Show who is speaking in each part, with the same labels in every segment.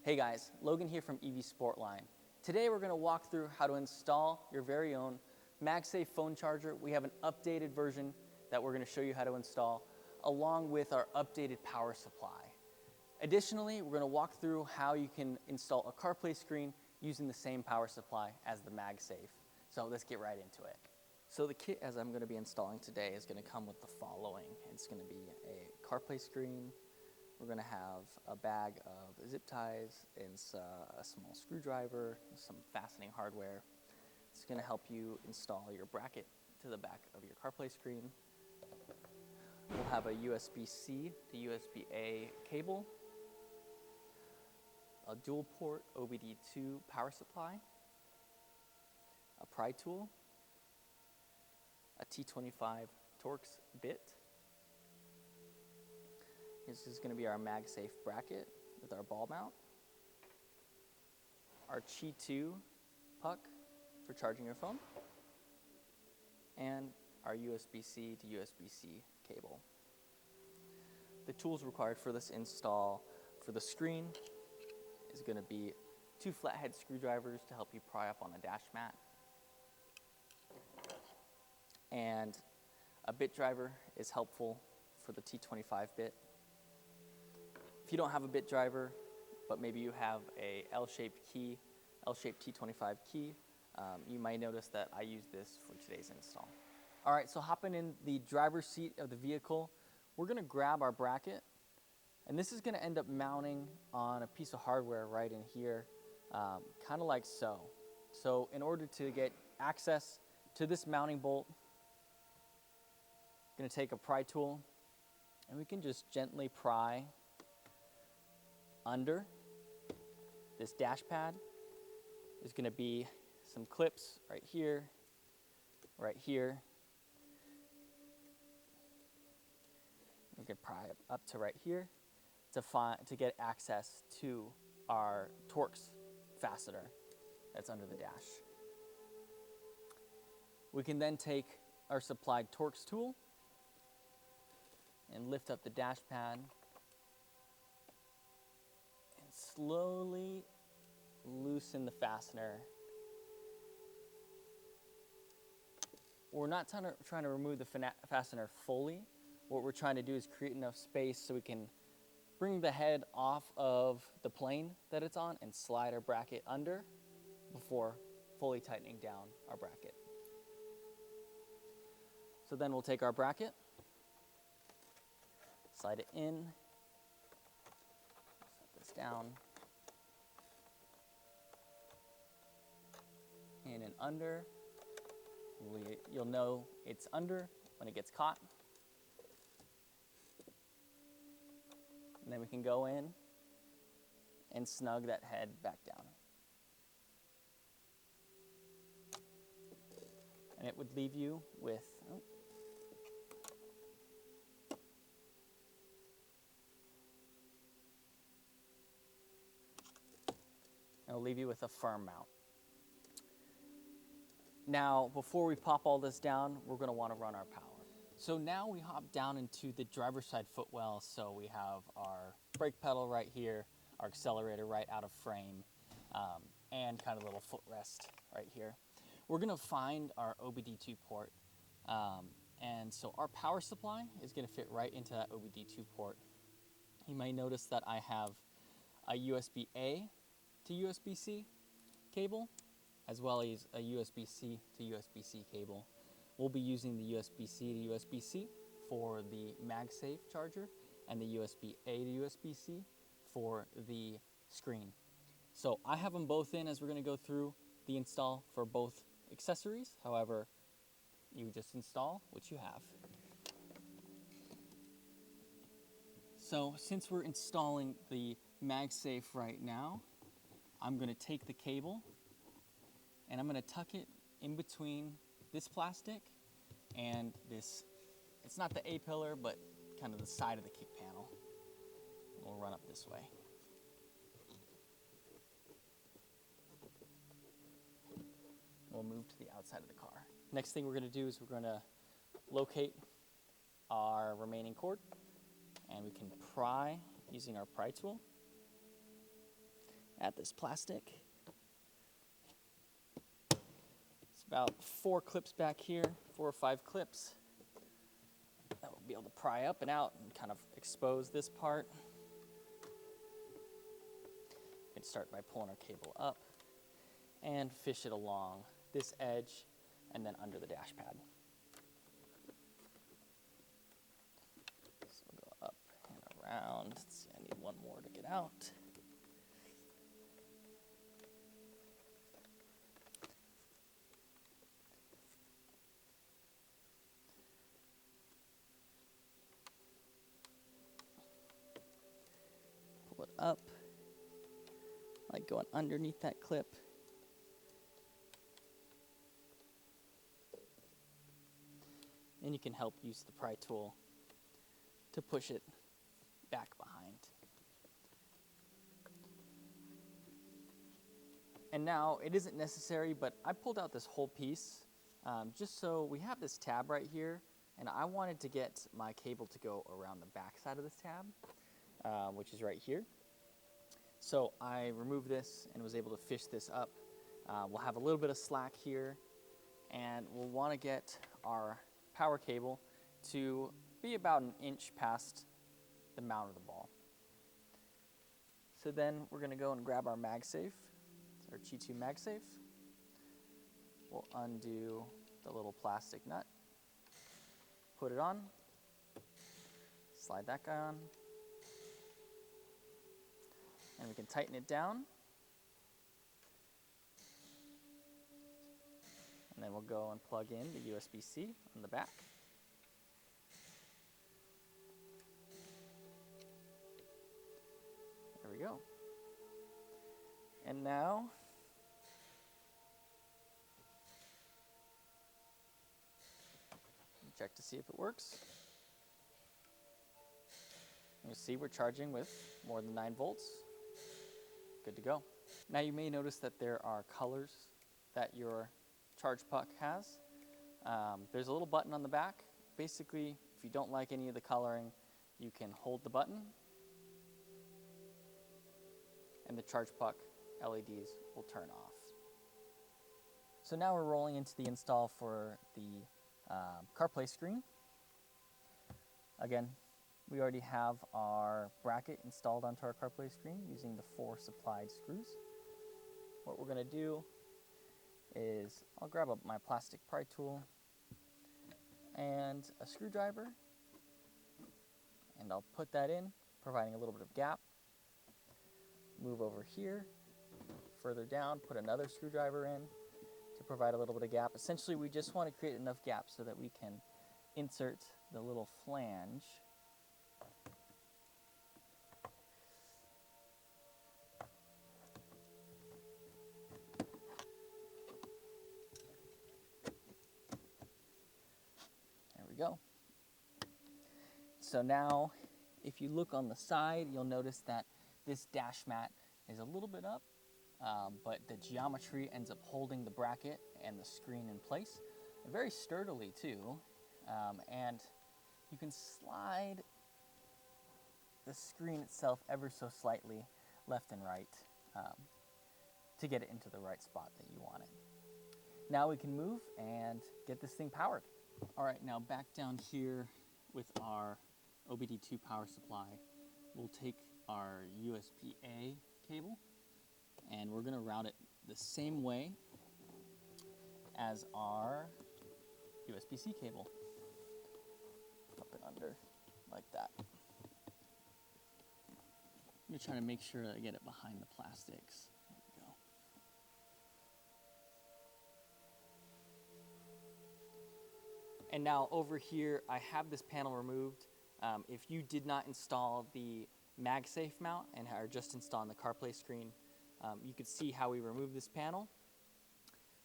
Speaker 1: Hey guys, Logan here from EV Sportline. Today we're going to walk through how to install your very own Magsafe phone charger. We have an updated version that we're going to show you how to install, along with our updated power supply. Additionally, we're going to walk through how you can install a CarPlay screen using the same power supply as the Magsafe. So let's get right into it. So the kit as I'm going to be installing today is going to come with the following. It's going to be a CarPlay screen. We're going to have a bag of zip ties and a small screwdriver, some fastening hardware. It's going to help you install your bracket to the back of your CarPlay screen. We'll have a USB-C to USB-A cable, a dual port OBD2 power supply, a pry tool, a T25 Torx bit. This is going to be our Magsafe bracket with our ball mount, our Qi2 puck for charging your phone, and our USB-C to USB-C cable. The tools required for this install for the screen is going to be 2 flathead screwdrivers to help you pry up on a dash mat, and a bit driver is helpful for the T25 bit. If you don't have a bit driver, but maybe you have a L-shaped key, L-shaped T25 key, you might notice that I use this for today's install. All right, so hopping in the driver's seat of the vehicle, we're gonna grab our bracket, and this is gonna end up mounting on a piece of hardware right in here, kind of like so. So in order to get access to this mounting bolt, I'm gonna take a pry tool, and we can just gently pry under this dash pad. There's going to be some clips right here, right here. We can pry up to right here to get access to our Torx fastener that's under the dash. We can then take our supplied Torx tool and lift up the dash pad and slowly loosen the fastener. We're not trying to remove the fastener fully. What we're trying to do is create enough space so we can bring the head off of the plane that it's on and slide our bracket under before fully tightening down our bracket. So then we'll take our bracket, slide it in, set this down, in and under. You'll know it's under when it gets caught. And then we can go in and snug that head back down. And it would leave you with, it'll leave you with a firm mount. Now, before we pop all this down, we're going to want to run our power. So now we hop down into the driver's side footwell. So we have our brake pedal right here, our accelerator right out of frame, and kind of a little footrest right here. We're going to find our OBD2 port. And so our power supply is going to fit right into that OBD2 port. You may notice that I have a USB-A to USB-C cable, as well as a USB-C to USB-C cable. We'll be using the USB-C to USB-C for the Magsafe charger and the USB-A to USB-C for the screen. So I have them both in as we're going to go through the install for both accessories. However, you just install what you have. So since we're installing the Magsafe right now, I'm going to take the cable and I'm going to tuck it in between this plastic and this, it's not the A-pillar, but kind of the side of the kick panel. We'll run up this way. We'll move to the outside of the car. Next thing we're going to do is we're going to locate our remaining cord, and we can pry using our pry tool. at this plastic. It's about 4 clips back here, 4 or 5 clips. That will be able to pry up and out and kind of expose this part. We can start by pulling our cable up and fish it along this edge and then under the dash pad. So we'll go up and around. Let's see, I need one more to get out. Pull it up, like going underneath that clip. And you can help use the pry tool to push it back behind. And now, it isn't necessary, but I pulled out this whole piece just so we have this tab right here, and I wanted to get my cable to go around the back side of this tab, which is right here. So I removed this and was able to fish this up. We'll have a little bit of slack here, and we'll want to get our power cable to be about 1 inch past the mount of the ball. So then we're going to go and grab our Magsafe, our Qi2 Magsafe. We'll undo the little plastic nut, put it on, slide that guy on, and we can tighten it down. And then we'll go and plug in the USB-C on the back. There we go. And now, check to see if it works. You see we're charging with more than 9 volts. Good to go. Now you may notice that there are colors that your charge puck has. There's a little button on the back. Basically, if you don't like any of the coloring, you can hold the button and the charge puck LEDs will turn off. So now we're rolling into the install for the CarPlay screen. Again, we already have our bracket installed onto our CarPlay screen using the 4 supplied screws. What we're going to do is I'll grab up my plastic pry tool and a screwdriver, and I'll put that in, providing a little bit of gap. Move over here, further down, put another screwdriver in to provide a little bit of gap. Essentially, we just want to create enough gap so that we can insert the little flange . Go. So now, if you look on the side, you'll notice that this dash mat is a little bit up, but the geometry ends up holding the bracket and the screen in place, and very sturdily too. And you can slide the screen itself ever so slightly left and right to get it into the right spot that you want it. Now we can move and get this thing powered. All right, now back down here with our OBD2 power supply, we'll take our USB-A cable and we're going to route it the same way as our USB-C cable. Pop it under like that. I'm trying to make sure that I get it behind the plastics. There we go. And now over here, I have this panel removed. If you did not install the Magsafe mount and are just installing the CarPlay screen, you could see how we remove this panel.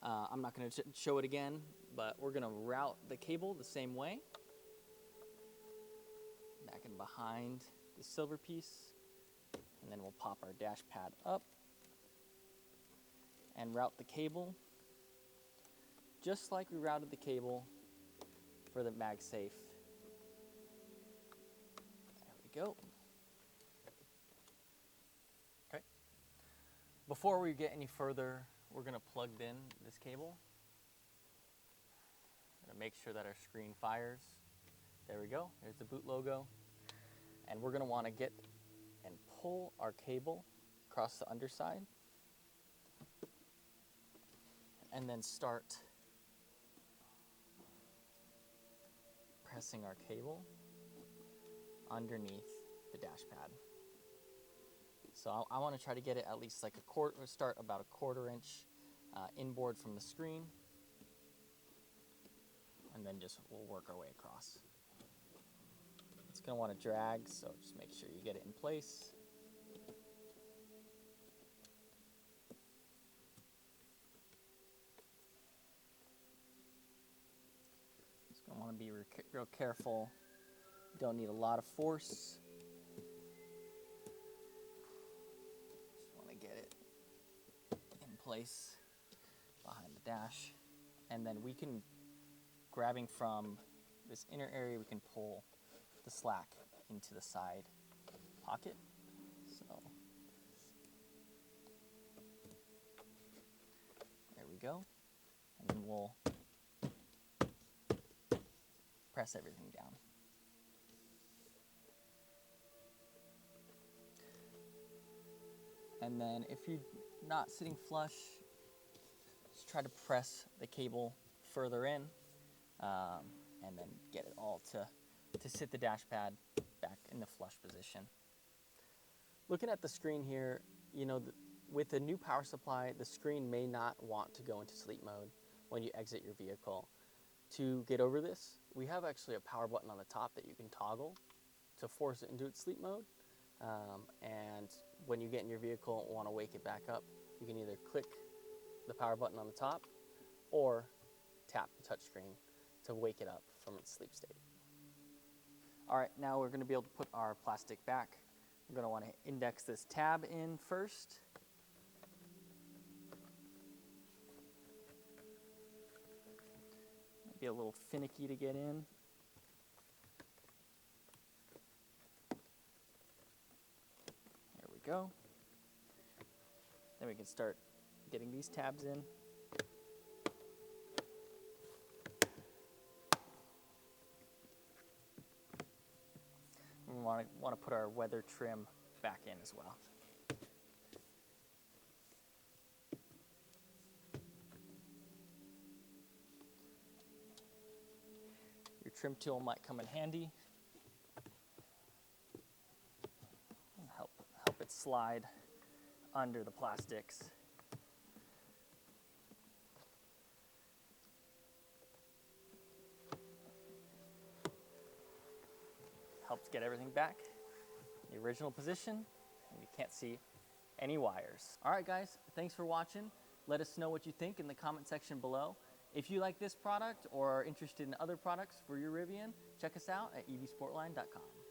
Speaker 1: I'm not going to show it again, but we're going to route the cable the same way. Back and behind the silver piece. And then we'll pop our dash pad up and route the cable just like we routed the cable for the Magsafe. There we go. Okay. Before we get any further, we're gonna plug in this cable. Gonna make sure that our screen fires. There we go, there's the boot logo. And we're gonna wanna get and pull our cable across the underside. And then start pressing our cable underneath the dash pad. So I want to try to get it at least like start about a 1/4 inch inboard from the screen, and then we'll work our way across. It's going to want to drag, so just make sure you get it in place. Just going to want to be real careful. You don't need a lot of force. Place behind the dash, and then we can, grabbing from this inner area, we can pull the slack into the side pocket. So there we go, and then we'll press everything down. And then if you're not sitting flush, just try to press the cable further in, and then get it all to sit the dash pad back in the flush position. Looking at the screen here, you know, with the new power supply, the screen may not want to go into sleep mode when you exit your vehicle. To get over this, we have actually a power button on the top that you can toggle to force it into its sleep mode. And when you get in your vehicle and want to wake it back up, you can either click the power button on the top or tap the touchscreen to wake it up from its sleep state. All right, now we're going to be able to put our plastic back. We're going to want to index this tab in first. Might be a little finicky to get in. Go. Then we can start getting these tabs in. We want to put our weather trim back in as well. Your trim tool might come in handy. Help it slide under the plastics. Helps get everything back in the original position, and you can't see any wires. All right, guys, thanks for watching. Let us know what you think in the comment section below. If you like this product or are interested in other products for your Rivian, check us out at evsportline.com.